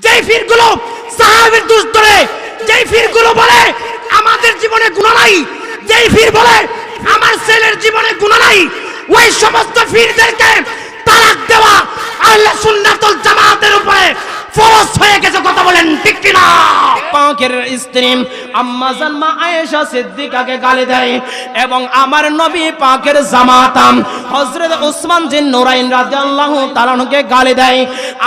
যেই পীরগুলো সাহাবীর দোষ ধরে, যেই পীরগুলো বলে আমাদের জীবনে গুনাহ নাই, যেই পীর বলে আমার ছেলের জীবনে গুনাহ নাই, ওই সমস্ত পীরদেরকে তালাক দেওয়া আহলে সুন্নাত ওয়াল জামাতের উপরে ফরজ হয়ে গেছে। কথা বলেন ঠিক কি না? পাকের স্ত্রী আম্মা জান মা আয়েশা সিদ্দিকাকে গালি দেয় এবং আমার নবী পাকের জামাতা হযরত ওসমান জিন নুরাইন রাদিয়াল্লাহু তাআলা আনহুকে গালি দেয়।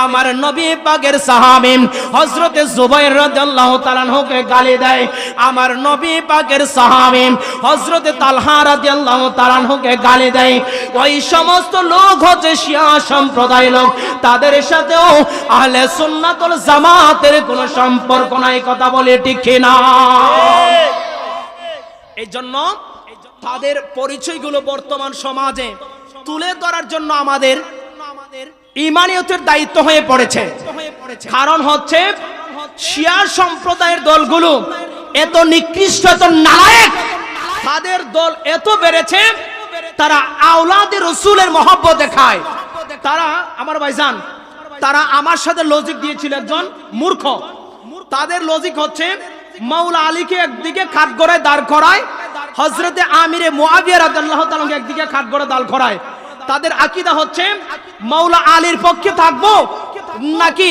আমার নবী পাকের সাহাবী হযরত জুবাইর রাদিয়াল্লাহু তাআলা আনহুকে গালি দেয়। আমার নবী পাকের সাহাবী হযরত তালহা রাদিয়াল্লাহু তাআলা আনহুকে গালি দেয়। ওই সমস্ত লোক হচ্ছে শিয়া সম্প্রদায় লোক, তাদের সাথেও আহলে সুন্নাত ওয়াল জামাতের কোনো সম্পর্ক নাই। কথা বলে ঠিক না? এই জন্য তাদের পরিচয়গুলো বর্তমান সমাজে তুলে ধরার জন্য আমাদের ইমানিয়তের দায়িত্ব হয়ে পড়েছে। কারণ হচ্ছে শিয়া সম্প্রদায়ের দলগুলো এত নিকৃষ্ট, এত নালায়েক, তাদের দল এত বেড়েছে, তারা আওলাদে রাসূলের মহব্বত দেখায়। তারা আমার ভাইজান, তারা আমার সাথে লজিক দিয়েছিল একজন মূর্খ। তাদের লজিক হচ্ছে মাওলা আলীকে একদিকে কাঠগড়ায় দাঁড় করায়, হযরতে আমিরে মুআবিয়া রাদিয়াল্লাহু তাআলাকে একদিকে কাঠগড়ায় দাঁড় করায়। তাদের আকীদা হচ্ছে মাওলা আলীর পক্ষে থাকবো নাকি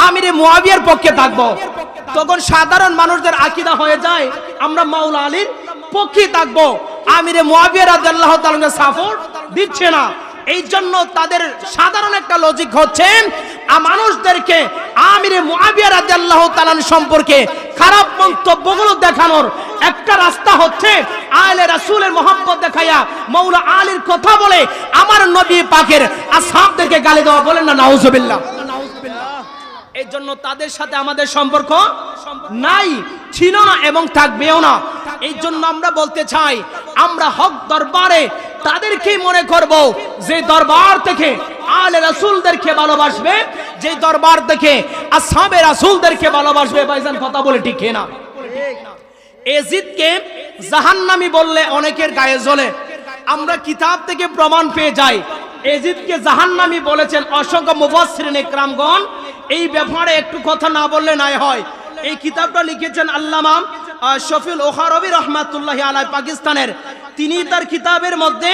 আমিরে মুআবিয়ার পক্ষে থাকবো। তখন সাধারণ মানুষদের আকীদা হয়ে যায় আমরা মাওলা আলীর পক্ষে থাকবো, আমিরে মুআবিয়া রাদিয়াল্লাহু তাআলাকে সাপোর্ট দিচ্ছে না। এই জন্য তাদের সাধারণ একটা লজিক হচ্ছে মানুষদেরকে আমিরে মুআবিয়া রাদিয়াল্লাহু তাআলা সম্পর্কে খারাপ মন্তব্যগুলো দেখানোর একটা রাস্তা হচ্ছে আহলে রাসূলের মহব্বত দেখায়া মাওলা আলীর কথা বলে আমার নবী পাকের আসহাবদেরকে গালি দেওয়া। বলেন না নাউজুবিল্লাহ? এই জন্য তাদের সাথে আমাদের সম্পর্ক নাই, ছিল না এবং থাকবেও না। এই জন্য আমরা বলতে চাই, আমরা হক দরবারে তাদেরকেই মনে করব যে দরবার থেকে আহলে রাসূলদেরকে ভালোবাসবে, যে দরবার থেকে আসহাবে রাসূলদেরকে ভালোবাসবে। ভাইজান কথা বলে ঠিক না? এজিদকে জাহান্নামী বললে অনেকের গায়ে জ্বলে। আমরা কিতাব থেকে প্রমাণ পেয়ে যাই এজিদকে জাহান্নামী বলেছেন অসংখ্য মুফাসসিরিন ইকরামগণ। এই ব্যাপারে একটু কথা না বললে নাই হয়। এই কিতাবটা লিখেছেন আল্লামা শফিউল ওখারবি রাহমাতুল্লাহি আলাইহি, পাকিস্তানের। তিনি তার কিতাবের মধ্যে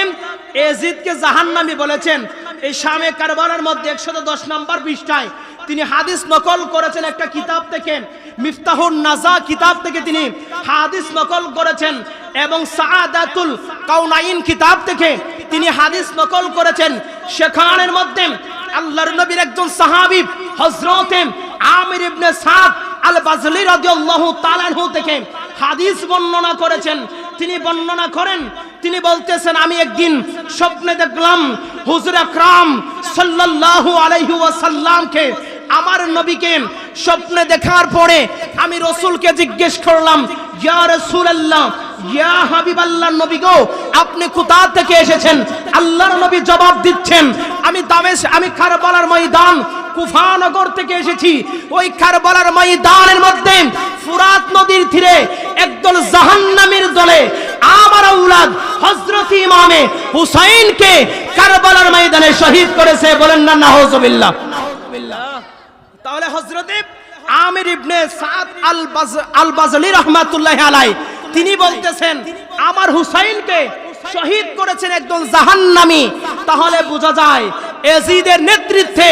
এজিদকে জাহান্নামী বলেছেন। এই শামে কারবালার মধ্যে 110 নম্বর পৃষ্ঠায় তিনি হাদিস নকল করেছেন একটা কিতাব থেকে, মিফতাহুন নাজা কিতাব থেকে তিনি হাদিস নকল করেছেন এবং সাআদাতুল কাউনাইন কিতাব থেকে তিনি হাদিস নকল করেছেন। সেখানের মধ্যে আল্লাহর নবীর একজন সাহাবী হযরত আমির ইবনে সাদ আল বাজলি রাদিয়াল্লাহু তাআলা আনহু থেকে হাদিস বর্ণনা করেছেন। তিনি বর্ণনা করেন, তিনি বলতেছেন আমি একদিন স্বপ্নে দেখলাম হুজুর আকরাম সাল্লাল্লাহু আলাইহি ওয়াসাল্লামকে, আমার নবীকে স্বপ্নে দেখার পরে আমি রাসূলকে জিজ্ঞেস করলাম, ইয়া রাসূলুল্লাহ, ইয়া হাবিবাল্লাহ, নবী গো আপনি কোথা থেকে এসেছেন? আল্লাহর নবী জবাব দিচ্ছেন, আমি কারবালার ময়দান কুফা নগর থেকে এসেছি। ওই কারবালার ময়দানের মধ্যে ফুরাত নদীর তীরে একদল জাহান্নামীর দলে আমার আওলাদ হযরত ইমামে হুসাইনকে কারবালার ময়দানে শহীদ করেছে। বলেন না নাউজুবিল্লাহ? তাহলে হযরত আমির ইবনে সাদ আল বাজলি রাহমাতুল্লাহি আলাইহি তিনি বলতেছেন আমার হুসাইনকে শহীদ করেছেন একদল জাহান্নামী। তাহলে বোঝা যায় এজিদের নেতৃত্বে,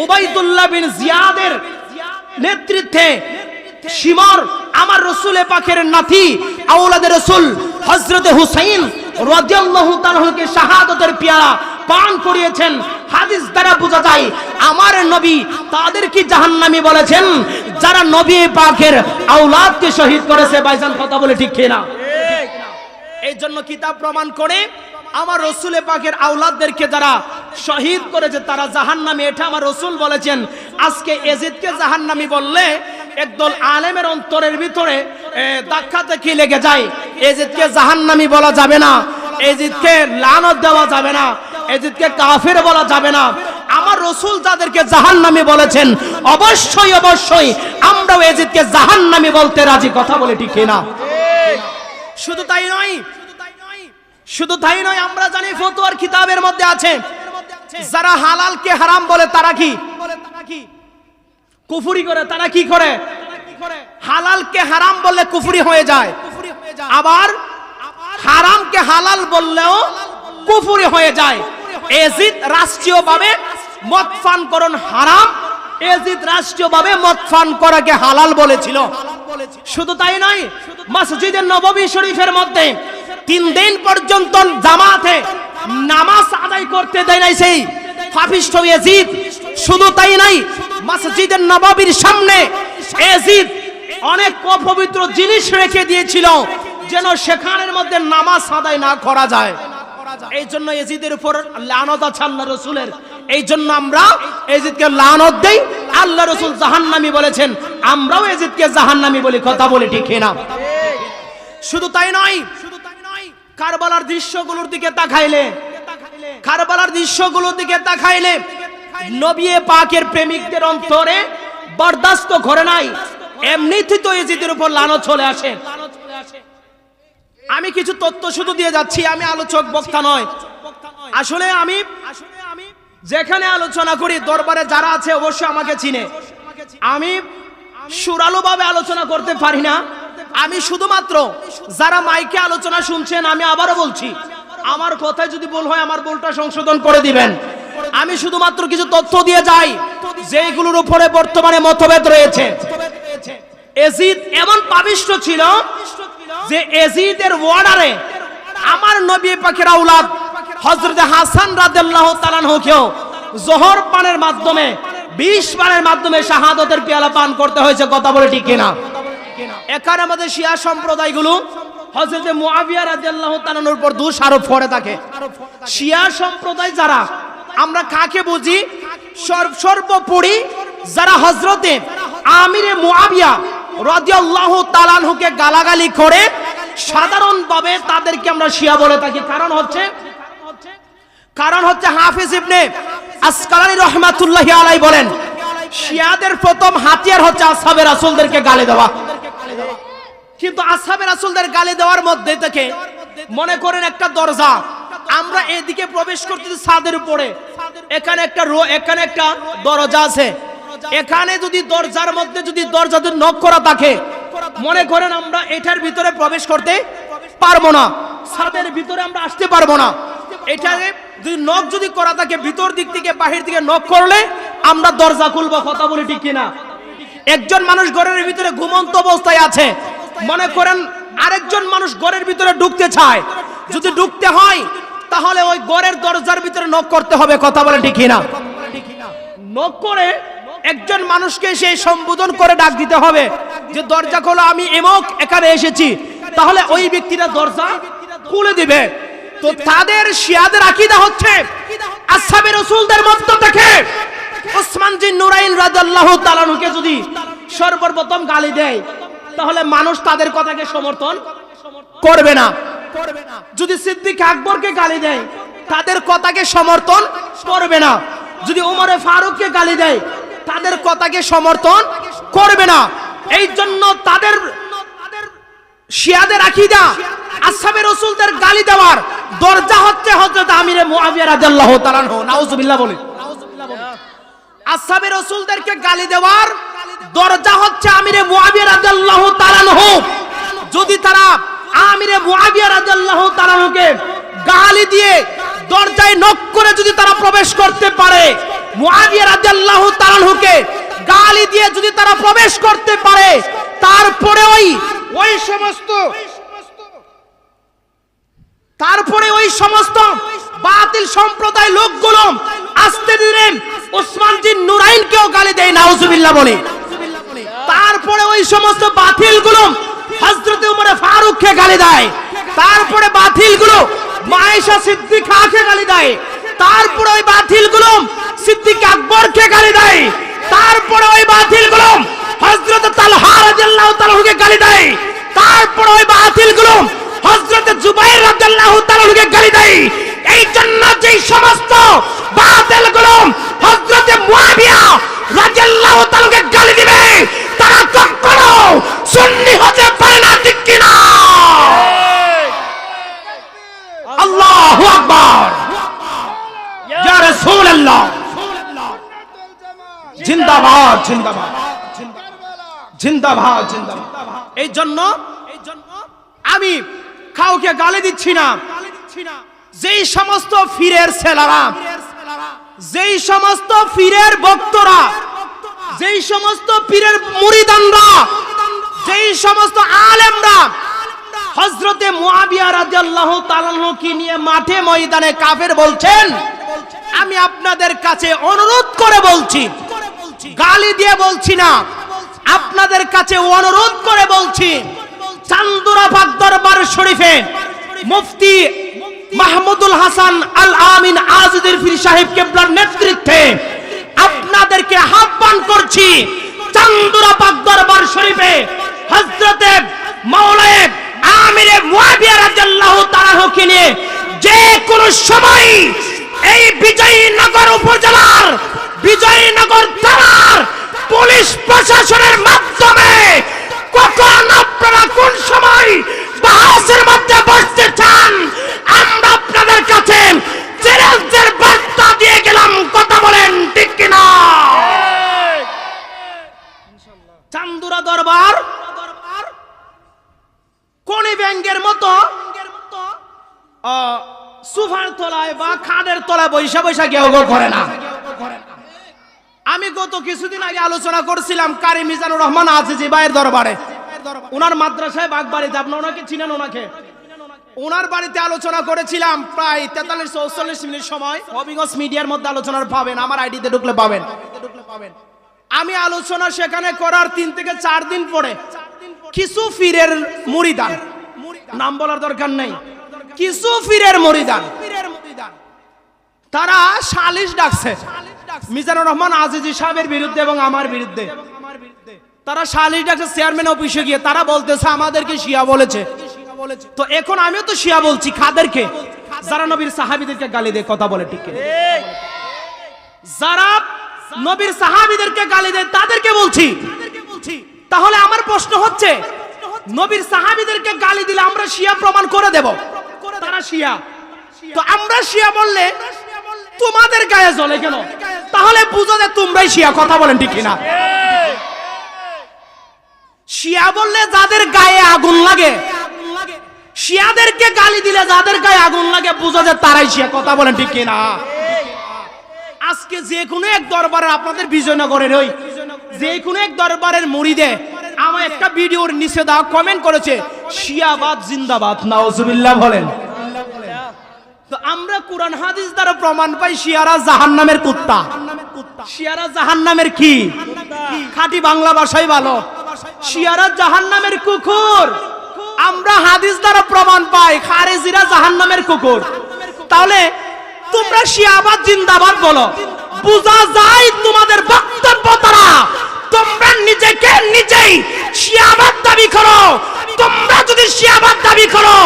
উবাইদুল্লাহ বিন জিয়াদের নেতৃত্বে শিমর আমার রাসূল পাকের নাতি আওলাদে রাসূল হযরত হুসাইন রাদিয়াল্লাহু তাআলাকে শাহাদাতের পেয়ালা পান করিয়েছেন। হাদিস দ্বারা বোঝা যায় আমার নবী তাদেরকে জাহান্নামী বলেছেন যারা নবী পাকের আওলাদকে শহীদ করেছে। ভাইজান কথা বলে ঠিক না? এই জন্য কিতাব প্রমাণ করে আমার রাসূল পাকের আওলাদদেরকে যারা শহীদ করেছে তারা জাহান্নামী, এটা আমার রাসূল বলেছেন। আজকে এজিদকে জাহান্নামী বললে একদল আলেমের অন্তরের ভিতরে ধাক্কাতে কি লেগে যায়। এজিদকে জাহান্নামী বলা যাবে না, এজিদকে লানত দেওয়া যাবে না, এজিদকে কাফের বলা যাবে না। আমার রাসূল যাদেরকে জাহান্নামী বলেছেন অবশ্যই অবশ্যই আমরাও এজিদকে জাহান্নামী বলতে রাজি। কথা বলে ঠিক না? শুধু তাই নয়, শুধু তাই নয়, আমরা জানি ফতোয়ার কিতাবের মধ্যে আছে যারা হালালকে হারাম বলে তারা কি কুফরি করে। তারা কি করে? হালালকে হারাম বললে কুফরি হয়ে যায়, আবার হারামকে হালাল বললেও কুফরি হয়ে যায়। এজিদ রাষ্ট্রীয়ভাবে মদ পান করণ হারাম, এজিদ রাষ্ট্রীয়ভাবে মদ পান করাকে হালাল বলেছিল। শুধু তাই নয়, মসজিদে নববী শরীফের মধ্যে 3 দিন পর্যন্ত জামাতে নামাজ আদায় করতে দেয় নাই সেই পাপিষ্ঠ এজিদ। শুধু তাই নাই, মসজিদে নববীর সামনে এজিদ অনেক অপবিত্র জিনিস রেখে দিয়েছিল যেন সেখানের মধ্যে নামাজ আদায় না করা যায়। এই জন্য এজিদের উপর লানত আছে আল্লাহ রাসূলের। এই জন্য আমরা এজিদকে লানত দেই। আল্লাহ রাসূল জাহান্নামী বলেছেন, আমরাও এজিদকে জাহান্নামী বলি। কথা বলে ঠিক না? শুধু তাই নয়, কারবালার দৃশ্যগুলোর দিকে তাকাইলে, কারবালার দৃশ্যগুলোর দিকে তাকাইলে নবী পাকের প্রেমিকদের অন্তরে বরদাস্ত করে নাই, এমনিতেই তো এজিদের উপর লানত চলে আসে। আমি কিছু তথ্য শুধু দিয়ে যাচ্ছি, আমি আলোচক বক্তা নয়। আসলে আমি যেখানে আলোচনা করি, দরবারে যারা আছে অবশ্যই আমাকে চিনে। আমি সুরালোভাবে আলোচনা করতে পারি না। আমি শুধুমাত্র যারা মাইকে আলোচনা শুনছেন, আমি আবারও বলছি, আমার কথায় যদি ভুল হয় আমার ভুলটা সংশোধন করে দিবেন। আমি শুধুমাত্র কিছু তথ্য দিয়ে যাই যেগুলোর উপরে বর্তমানে মতভেদ রয়েছে। এজিদ এমন পাপিষ্ঠ ছিল যে এজিদের ওয়ার্ডারে আমার নবী পাকের আওলাদ হযরত হাসান রাদিয়াল্লাহু তাআলা আনহুকেও জোহর পানের মাধ্যমে 20 বারের মাধ্যমে শাহাদাতের পেয়ালা পান করতে হয়েছে। কথা বলে ঠিক কিনা? এখানে আমাদের শিয়া সম্প্রদায়গুলো হযরত মুআবিয়া রাদিয়াল্লাহু তাআলার উপর দোষ আরোপ করে থাকে। শিয়া সম্প্রদায় যারা, আমরা কাকে বুঝি? সর্বোপরি যারা হযরতে আমিরে মুআবিয়া রাদিয়াল্লাহু তাআলা আনহুকে গালাগালি করে সাধারণভাবে তাদেরকে আমরা শিয়া বলে থাকি। কারণ হচ্ছে হাফিজ ইবনে আসকালানী রাহমাতুল্লাহি আলাইহি বলেন, শিয়াদের প্রথম হাতিয়ার হচ্ছে আসহাবে রাসূলদেরকে গালি দেওয়া। কিন্তু আসহাবে রাসূলদের গালি দেওয়ার মধ্যে থেকে মনে করেন একটা দরজা, আমরা এদিকে প্রবেশ করতেছি ছাদের উপরে, এখানে একটা দরজা আছে। এখানে যদি দরজার মধ্যে যদি দরজাতে নক করা থাকে, মনে করেন আমরা এটার ভিতরে প্রবেশ করতে পারবো না, ছাদের ভিতরে আমরা আসতে পারবো না। এটারে যদি নক যদি করা থাকে, ভিতর দিক থেকে বাহির থেকে নক করলে আমরা দরজা খুলবো। কথা বলি ঠিক কিনা? একজন মানুষ ঘরের ভিতরে ঘুমন্ত অবস্থায় আছে, মনে করেন আরেকজন মানুষ ঘরের ভিতরে ঢুকতে চায়, যদি ঢুকতে হয় তাহলে ওই ঘরের দরজার ভিতরে নক করতে হবে। কথা বলে ঠিক কিনা? নক করে একজন মানুষকে সেই সম্বোধন করে ডাক দিতে হবে যে দরজা খোলো, আমি এমক এখানে এসেছি, তাহলে ওই ব্যক্তিটা দরজা খুলে দিবে। তো তাদের শিয়াদের আকীদা হচ্ছে আসহাবে রাসূলদের মধ্য থেকে ওসমান জিন নুরাইন রাদিয়াল্লাহু তাআলা আনহুকে যদি সর্বপ্রথম গালি দেয়, তাহলে মানুষ তাদের কথাকে সমর্থন করবে না। যদি সিদ্দিক আকবরকে গালি দেয়, তাদের কথাকে সমর্থন করবে না। যদি ওমরে ফারুককে গালি দেয়, তাদের কথাকে সমর্থন করবে না। এই জন্য তাদের শিয়াদের আকীদা আসহাবে রাসূলদের গালি দেওয়ার দরজা হচ্ছে হযরত আমিরে মুআবিয়া রাদিয়াল্লাহু তাআলা আনহু। নাউজুবিল্লাহ বলে। আসহাবে রাসূলদেরকে গালি দেওয়ার দরজা হচ্ছে আমিরে মুআবিয়া রাদিয়াল্লাহু তাআলা আনহু। যদি তারা আমিরে মুআবিয়া রাদিয়াল্লাহু তাআলা আনহুকে গালি দিয়ে দরজায় নক করে যদি তারা প্রবেশ করতে পারে, মুআবিয়া রাদিয়াল্লাহু তাআলা আনহুকে গালি দিয়ে যদি তারা প্রবেশ করতে পারে, তারপরে ওই সমস্ত বাতিল সম্প্রদায় লোকগুলো আস্তে ধীরে ওসমান জিন নুরাইনকেও গালি দেয়। নাউজুবিল্লাহ বলে। তারপরে ওই সমস্ত বাতিলগুলো হযরত ওমর ফারুককে গালি দেয়। তারপরে বাতিলগুলো মায়েশা সিদ্দিকাকে গালি দেয়। তারপরে ওই বাতিলগুলো সিদ্দিক আকবরকে গালি দেয়। তারপরে ওই বাতিলগুলো হযরত তালহা রাদিয়াল্লাহু তাআলাকে গালি দেয়। তারপরে ওই বাতিলগুলো হযরত জুবাইর রাদিয়াল্লাহু তাআলাকে গালি দেয়। এই জন্য যেই সমস্ত বাতিলগুলো হযরত মুআবিয়া রাদিয়াল্লাহু তাআলাকে গালি দিবে, তারা কখনো সুন্নি হতে পারে না। ঠিক কি না? আল্লাহু আকবার, ইয়া রাসূলুল্লাহ, জিন্দাবাদ জিন্দাবাদ। জিন্দাবাদ জিন্দাবাদ। এই জন্য আমি কাউকে গালি দিচ্ছি না। যেই সমস্ত ফিরের ছেলেরা, যেই সমস্ত ফিরের ভক্তরা, যেই সমস্ত পীরের মুরিদানরা, যেই সমস্ত আলেমরা হযরতে মুআবিয়া রাদিয়াল্লাহু তাআলা কে নিয়ে মাঠে ময়দানে কাফের বলছেন, আমি আপনাদের কাছে অনুরোধ করে বলছি, গালি দিয়ে বলছি না, আপনাদের কাছে অনুরোধ করে বলছি, চান্দুরা পাক দরবার শরীফে মুফতি মাহমুদুল হাসান আল আমিন আজিদের পীর সাহেব কেবলার নেতৃত্বে আপনাদেরকে আহ্বান করছি, চান্দুরা পাক দরবার শরীফে হযরতে মাওলানা আমিরে মুআবিয়া রাদিয়াল্লাহু তাআলা কে নিয়ে যে কোনো সময় এই বিজয়নগর উপজেলার, বিজয়নগর থানার পুলিশ প্রশাসনের মাধ্যমে কখন আপনারা কোন সময় বাহাসের মধ্যে বসতে চান, আমরা আপনাদের কাছে চ্যালেঞ্জের বার্তা দিয়ে গেলাম। কথা বলেন ঠিক কিনা? চান্দুরা দরবার কোন ব্যাংকের মতো সুফার তলায় বা খাদের তলায় বৈশা বৈশা কেউ করে না। আমি গত কিছুদিন আগে আলোচনা করছিলাম কারি মিজানুর রহমান আজিজি ভাইয়ের দরবারে, ওনার মাদ্রাসায় বাগবাড়িতে, আপনি ওনাকে চিনেন, ওনাকে ওনার বাড়িতে আলোচনা করেছিলাম প্রায় 43-44 মিনিট সময়। হবিগঞ্জ মিডিয়ার মধ্যে আলোচনা পাবেন, আমার আইডিতে ঢুকলে পাবেন। আমি আলোচনা সেখানে করার 3 থেকে 4 দিন পরে কিছু ফিরের মুরিদান, নাম বলার দরকার নেই, কিছু ফিরের মুরিদান তারা সালিশ ডাকছে মিজানুর রহমান আজিজি সাহেবের বিরুদ্ধে এবং আমার বিরুদ্ধে। তারা সালিশ ডাকছে চেয়ারম্যান অফিসে গিয়ে, তারা বলতেছে আমাদেরকে শিয়া বলেছে। তো এখন আমিও তো শিয়া বলছি, কাদেরকে? যারা নবীর সাহাবীদেরকে গালি দিয়ে কথা বলে, ঠিক কিনা? যারা নবীর সাহাবীদেরকে গালি দেয় তাদেরকে বলছি। তাহলে আমার প্রশ্ন হচ্ছে, নবীর সাহাবীদেরকে গালি দিলে আমরা শিয়া প্রমাণ করে দেব, তারা শিয়া। তো আমরা শিয়া বললে তোমাদের গায়ে জ্বলে কেন? তাহলে বুঝো যে তোমরাই শিয়া। কথা বলেন ঠিক কিনা? শিয়া বললে যাদের গায়ে আগুন লাগে, শিয়াদেরকে গালি দিলে যাদের গায়ে আগুন লাগে, বুঝো যে তারাই শিয়া। কথা বলেন ঠিক কিনা? আজকে যে কোনো এক দরবারের, আপনাদের বিজয়নগরের ওই যে কোনো এক দরবারের মুরিদে আমার একটা ভিডিওর নিচে দাও কমেন্ট করেছে শিয়াবাদ জিন্দাবাদ, নাউজুবিল্লাহ বলেন। তো আমরা কোরআন হাদিস দ্বারা প্রমাণ পাই শিয়ারা জাহান্নামের কুত্তা। শিয়ারা জাহান্নামের কি? খাঁটি বাংলা ভাষাই ভালো, শিয়ারা জাহান্নামের কুকুর। আমরা হাদিস দ্বারা প্রমাণ পাই খারেজিরা জাহান্নামের কুকুর। তাহলে তোমরা শিয়াবাদ জিন্দাবাদ বলো, বোঝা যায় তোমাদের বক্তব্য দ্বারা তোমরা নিজেকে নিজেই শিয়াবাদ দাবি করো। তোমরা যদি শিয়াবাদ দাবি করো,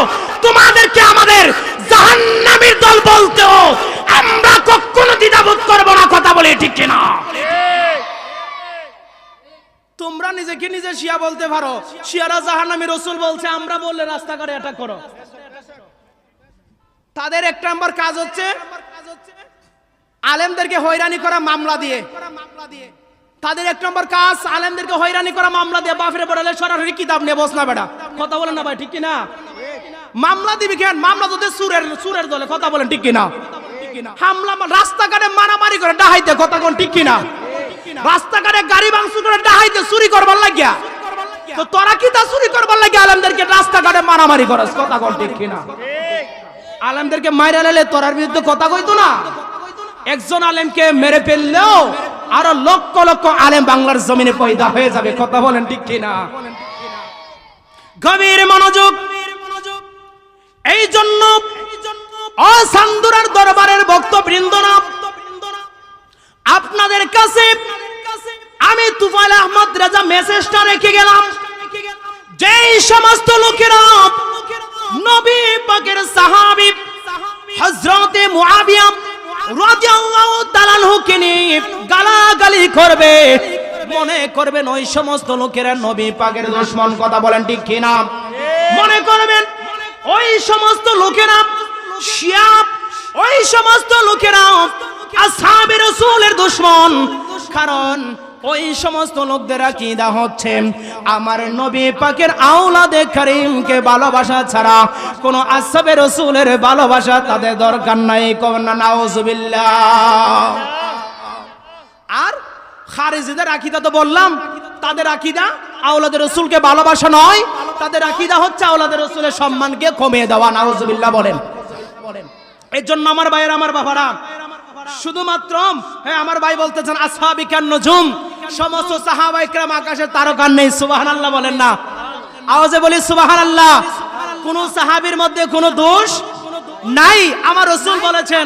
তোমাদেরকে আমাদের জাহান্নামীর দল বলতেও আমরা কখনো দ্বিধাবোধ করব না। কথা বলে ঠিক কিনা? তোমরা নিজেকে নিজে শিয়া বলতে পারো, শিয়ারা জাহান্নামী, রাসূল বলছে, আমরা বললে রাস্তাঘাটে অ্যাটাক করো। তাদের এক নম্বর কাজ হচ্ছে আলেমদেরকে হয়রানি করা মামলা দিয়ে। তাদের এক নম্বর কাজ আলেমদেরকে হয়রানি করা মামলা দিয়ে। বাফরে পড়ালে সরাসরি কিতাব নিয়ে বস না বেটা। কথা বলেন না ভাই, ঠিক কিনা? মামলা দিবি কেন? মামলা যদি সুরের দলে। কথা বলেন ঠিক কিনা? হামলা রাস্তাঘাটে মারামারি করে ডাহাইতে। কথা কোন ঠিক কিনা? রাস্তাঘাটে গাড়ি ভাঙচুর করে ডাহাইতে, চুরি করবার লাগিয়া। তো তোরা কি তা চুরি করবার লাগিয়া আলেমদেরকে রাস্তাঘাটে মারামারি করস? কথা কোন ঠিক কিনা? আলেমদেরকে মাইরা লেলে তোরার বিরুদ্ধে কথা কইতো না। একজন আলেমকে মেরে ফেললেও আরো লক্ষ লক্ষ আলেম বাংলার জমিনে পয়দা হয়ে যাবে। কথা বলেন ঠিক কিনা? গভীর মনোযোগ। এই জন্য চান্দুরার দরবারের ভক্তবৃন্দ, আপনাদের কাছে আমি তুফাইল আহমদ রাজা মেসেজটা রেখে গেলাম। যেই সমস্ত লোকেরা নবী পাকের সাহাবী হযরতে মুআবিয়া রাদিয়াল্লাহু তাআলা কে নিয়ে গালাগালি করবে, মনে করবেন ওই সমস্ত লোকেরা নবী পাকের দুশমন। কথা বলেন ঠিক কিনা? মনে করবেন ওই সমস্ত লোকেরা শিয়া, ওই সমস্ত লোকেরা আসহাবে রাসূলের দুশমন। কারণ ওই সমস্ত লোকদের আকীদা হচ্ছে আমার নবী পাকের আওলাদে কারীমকে ভালোবাসা ছাড়া কোন আসহাবে রাসূলের ভালোবাসা তাদের দরকার নাই। কোন নাউজুবিল্লাহ। আর খারিজিদের আকীদা তো বললাম, তাদের আকীদা আওলাদের রাসূলকে ভালোবাসা নয়, তাদের আকীদা হচ্ছে আওলাদের রাসূলের সম্মানকে কমিয়ে দেওয়া। নাউজুবিল্লাহ বলেন। এর জন্য আমার ভাইয়েরা, আমার বাবারা, শুধুমাত্র হ্যাঁ আমার ভাই বলতেছেন আসহাবিকান নজুম, সমস্ত সাহাবায়ে কেরাম আকাশের তারকা নেই। সুবহানাল্লাহ বলেন না? আওয়াজে বলি সুবহানাল্লাহ। কোন সাহাবীর মধ্যে কোনো দোষ নাই। আমার রাসূল বলেছেন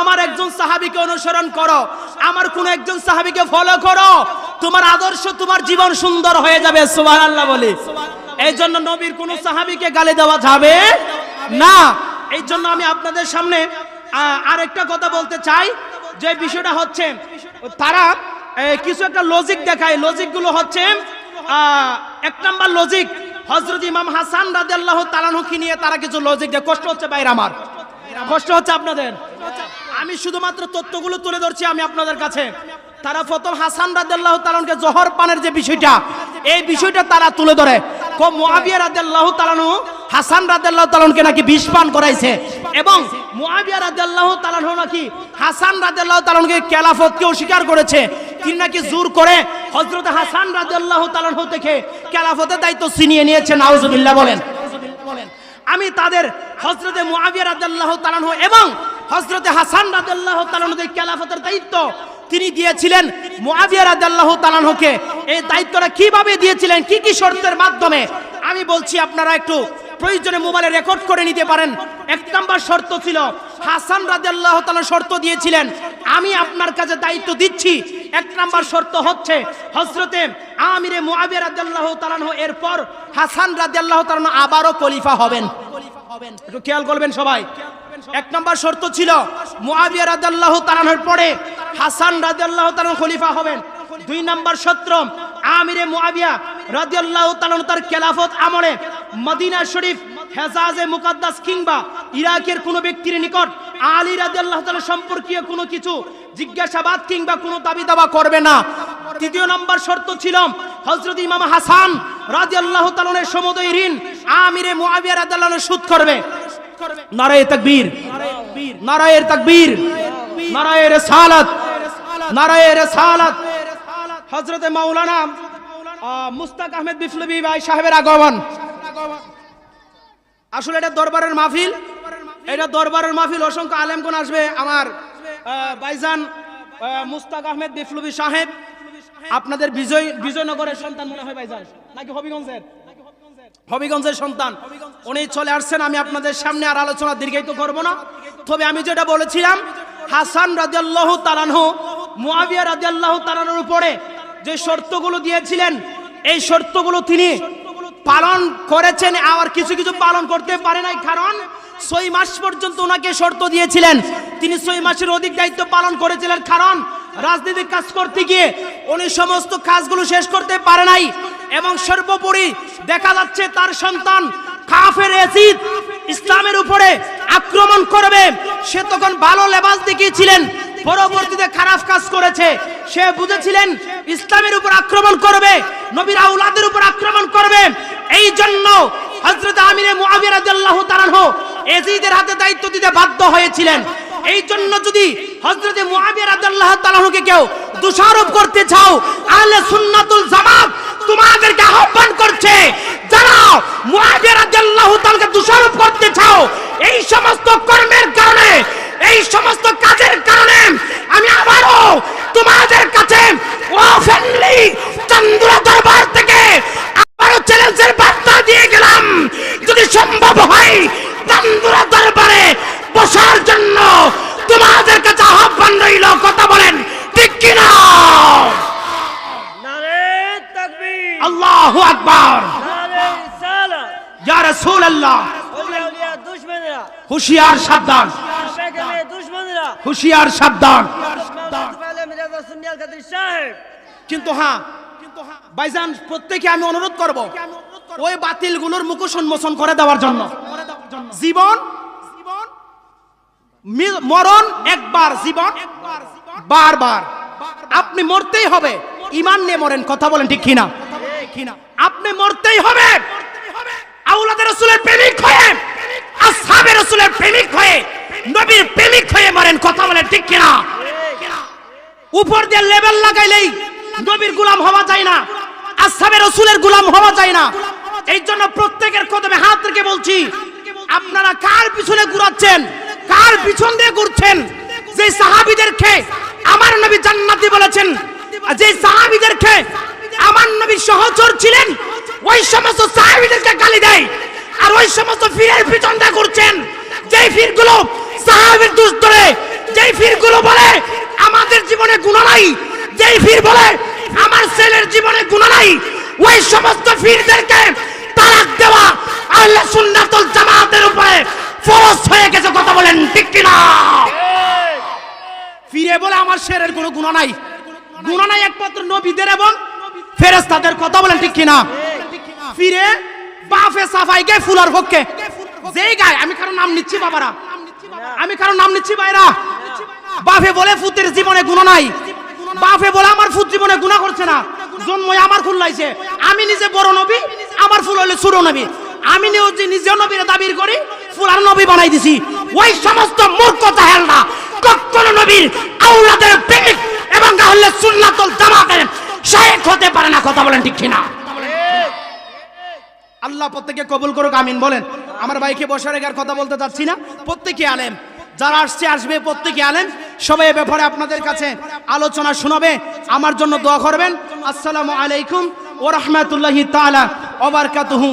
আমার একজন সাহাবীকে অনুসরণ করো, আমার কোন একজন সাহাবীকে ফলো করো, তোমার আদর্শ তোমার জীবন সুন্দর হয়ে যাবে। সুবহানাল্লাহ বলি। এই জন্য নবীর কোন সাহাবীকে গালি দেওয়া যাবে না। এই জন্য আমি আপনাদের সামনে আরেকটা কথা বলতে চাই, যে বিষয়টা হচ্ছে তারা কিছু একটা লজিক দেখায়। লজিকগুলো হচ্ছে এক নাম্বার লজিক, হযরত ইমাম হাসান রাদিয়াল্লাহু তাআলা আনহুকে নিয়ে তারা কিছু লজিক দেয়। কষ্ট হচ্ছে ভাইরা আমার, কষ্ট হচ্ছে আপনাদের। আমি শুধুমাত্র তথ্যগুলো তুলে ধরছি আমি আপনাদের কাছে। তারা প্রথম হাসান রাদিয়াল্লাহু তাআলা আনহুকে জহর পানের যে বিষয়টা, এই বিষয়টা তারা তুলে ধরে। মুআবিয়া রাদিয়াল্লাহু তাআলা আনহু হাসান রাদিয়াল্লাহু তাআলা আনহুকে নাকি বিষ পান করাইছে, এবং মুআবিয়া রাদিয়াল্লাহু তাআলা আনহু নাকি হাসান রাদিয়াল্লাহু তাআলা আনহুকে খেলাফতকে অস্বীকার করেছে। তিনি নাকি জোর করে হযরত হাসান রাদিয়াল্লাহু তাআলা আনহু থেকে খেলাফতের দায়িত্ব ছিনিয়ে নিয়েছে। নাউজুবিল্লাহ বলেন। আমি তাদের হযরতে মুআবিয়া রাদিয়াল্লাহু তাআলা আনহু এবং হযরতে হাসান রাদিয়াল্লাহু তাআলা আনহুকে খেলাফতের দায়িত্ব তিনি দিয়েছিলেন মুআবিয়া রাদিয়াল্লাহু তাআলা আনহুকে। এই দায়িত্বটা কিভাবে দিয়েছিলেন, কি কি শর্তের মাধ্যমে আমি বলছি, আপনারা একটু প্রয়োজনে মোবাইলে রেকর্ড করে নিতে পারেন। এক নাম্বার শর্ত ছিল, হাসান রাদিয়াল্লাহু তাআলা শর্ত দিয়েছিলেন আমি আপনার কাছে দায়িত্ব দিচ্ছি। এক নাম্বার শর্ত হচ্ছে হযরতে আমিরে মুআবিয়া রাদিয়াল্লাহু তাআলা আনহু এরপর হাসান রাদিয়াল্লাহু তাআলা আনহু আবারও খলিফা হবেন। একটু খেয়াল করবেন সবাই। এক নাম্বার শর্ত ছিল মুআবিয়া রাদিয়াল্লাহু তাআলা আনহুর পরে হাসান রাদিয়াল্লাহু তাআলা খলিফা হবেন। দুই নাম্বার শর্ত, আমিরে মুআবিয়া রাদিয়াল্লাহু তাআলা তার খেলাফত আমলে মদিনা শরীফ, হেজাজে মুকাদ্দাস কিংবা ইরাকের কোন ব্যক্তির নিকট আলী রাদিয়াল্লাহু তাআলা সম্পর্কীয় কোনো কিছু জিজ্ঞাসাবাদ কিংবা কোনো দাবি দাওয়া করবে না। তৃতীয় নম্বর শর্ত ছিল হযরত ইমাম হাসান রাদিয়াল্লাহু তাআলা এর সমুদয় ঋণ আমিরে মুআবিয়া রাদিয়াল্লাহু আনহু সুদ করবে। নারায়ে তাকবীর, নারায়ে তাকবীর, নারায়ে রিসালাত, নারায়ে রিসালাত। হযরতে মাওলানা মুস্তাক আহমেদ বিপ্লবী ভাই সাহেবের আগমন। আসলে এটা দরবারের মাহফিল, এটা দরবারের মাহফিল। অসংখ্য আলেমগণ আসবে। আমার ভাইজান মুস্তাক আহমেদ বিপ্লবী সাহেব আপনাদের বিজয়নগরের সন্তান মনে হয় ভাইজান, নাকি হবিগঞ্জের? হবিগঞ্জের সন্তান। উনি চলে আসছেন। আমি আপনাদের সামনে আর আলোচনা দীর্ঘায়িত করব না। তবে আমি যেটা বলেছিলাম, হাসান রাদিয়াল্লাহু তাআলা আনহু মুআবিয়া রাদিয়াল্লাহু তাআলা আনহুর উপরে যে শর্তগুলো দিয়েছিলেন, এই শর্তগুলো তিনি পালন করেছেন, আর কিছু কিছু পালন করতে পারে নাই। কারণ 6 মাস পর্যন্ত ওনাকে শর্ত দিয়েছিলেন, তিনি 6 মাসের অধিক দায়িত্ব পালন করেছিলেন। কারণ রাজনৈতিক কাজ করতে গিয়ে উনি সমস্ত কাজগুলো শেষ করতে পারে নাই। এবং সর্বোপরি দেখা যাচ্ছে তার সন্তান কাফের ইয়াজিদ ইসলামের উপরে আক্রমণ করবে। সে তখন ভালো লেবাস দেখিয়েছিলেন, পরবর্তীতে খারাপ কাজ করেছে। সে বুঝেছিলেন ইসলামের উপর আক্রমণ করবে, নবীর আওলাদের উপর আক্রমণ করবে। এই জন্য হযরত আমিরে মুআবিয়া রাদিয়াল্লাহু তাআলা আনহু ইয়াজিদের হাতে দায়িত্ব দিতে বাধ্য হয়েছিলেন। এই জন্য যদি হযরত মুআবিয়া রাদিয়াল্লাহু তাআলা আনহুকে কেউ দোষারোপ করতে চাও, আহলে সুন্নাতুল জামাত তোমাদেরকে আহ্বান করছে, যারা মুআবিয়া রাদিয়াল্লাহু তাআলাকে দোষারোপ করতে চাও, এই সমস্ত কর্মের কারণে, এই সমস্ত কাজের কারণে আমি আবারও তোমাদের কাছে ওপেনলি চান্দুরা দরবার থেকে আবারও চ্যালেঞ্জের বার্তা দিয়ে গেলাম, যদি সম্ভব হয় চান্দুরা দরবারে বসার জন্য তোমাদের কাছে আহ্বান রইল। কথা বলেন ঠিক কিনা? নারে তাকবীর, আল্লাহু আকবার, নারে রিসালাত। ইয়া রাসূলুল্লাহ, আউলিয়া দুশমনেরা, হুশিয়ার সাবধান, সেখানে দুশমনেরা, হুশিয়ার সাবধান। মাওলানা মিরাজা সুন্নিয়াল কাদের সাহেব। কিন্তু হ্যাঁ ভাইজান, প্রত্যেকে আমি অনুরোধ করব ওই বাতিলগুলোর মুখোশ উন্মোচন করে দেওয়ার জন্য। জীবন মরণ একবার, জীবন বারবার। আপনি মরতেই হবে, ঈমান নিয়ে মরেন, কথা বলেন ঠিক কিনা? আপনি মরতেই হবে আওলাদের রাসূলের প্রেমিক হয়ে, আসহাবের রাসূলের প্রেমিক হয়ে, নবীর প্রেমিক হয়ে মরেন, কথা বলেন ঠিক কিনা? উপর দিয়ে লেবেল লাগাইলেই নবীর গোলাম হওয়া যায় না, আসহাবের রাসূলের গোলাম হওয়া যায় না। এই জন্য প্রত্যেকের কদমে হাত রেখে বলছি, আপনারা কার পিছনে ঘুরাচ্ছেন, কার পিছন দিয়ে ঘুরছেন? যে সাহাবীদেরকে আমার নবী জান্নাতি বলেছেন, যে সাহাবীদেরকে আমার নবী সহচর ছিলেন, ওই সমস্ত সাহাবীদেরকে গালি দেয়, আর ওই সমস্ত ফিরের পিছন দিয়ে ঘুরছেন, যেই ফিরগুলো সাহাবীর দোষ ধরে, যেই ফিরগুলো বলে আমাদের জীবনে গুনাহ নাই, যেই ফির বলে আমার ছেলের জীবনে গুনাহ নাই, ওই সমস্ত ফিরদেরকে তালাক দেওয়া আহলে সুন্নাত ওয়াল জামাতের উপরে ফরজ হয়ে গেছে, কথা বলেন ঠিক কিনা? ফিরে বলে আমার ছেলের কোনো গুনাহ নাই, গুনাহ নাই একমাত্র নবীদের এবং ফেরেশতাদের, কথা বলেন ঠিক কিনা? ফিরে বাফে সাফাই গে ফুলার পক্ষে যেই গায়, আমি কারো নাম নিচ্ছি বাবারা, আমি কারো নাম নিচ্ছি ভাইরা, বাফে বলে ফুতের জীবনে গুনাহ নাই, বাফে বলে আমার ফুত জীবনে গুনাহ করছে না, জন্মই আমার ফুল লাইছে, আমি নিজে বড় নবী, আমার ফুল হইলে ছোট নবী, আমি নিজেও নবীর দাবির করি, ফুল আর নবী বানাই দিছি। ওই সমস্ত মূর্খ জাহেলরা কখনো নবীর আওলাদের প্রেমিক এবং আহলে সুন্নাত ওয়াল জামাতের শায়েখ হতে পারে না, কথা বলেন ঠিক কিনা? আল্লাহ প্রত্যেককে কবুল করুক, আমিন বলেন। আমার ভাইকে বসে রেখে আর কথা বলতে চাচ্ছি না, প্রত্যেকে আলেম, যারা আসছে আসবে, প্রত্যেকে আলেম, সবাই এ ব্যাপারে আপনাদের কাছে আলোচনা শোনাবে, আমার জন্য দোয়া করবেন। আসসালামু আলাইকুম ওয়া রাহমাতুল্লাহি তাআলা ওয়া বারাকাতুহু।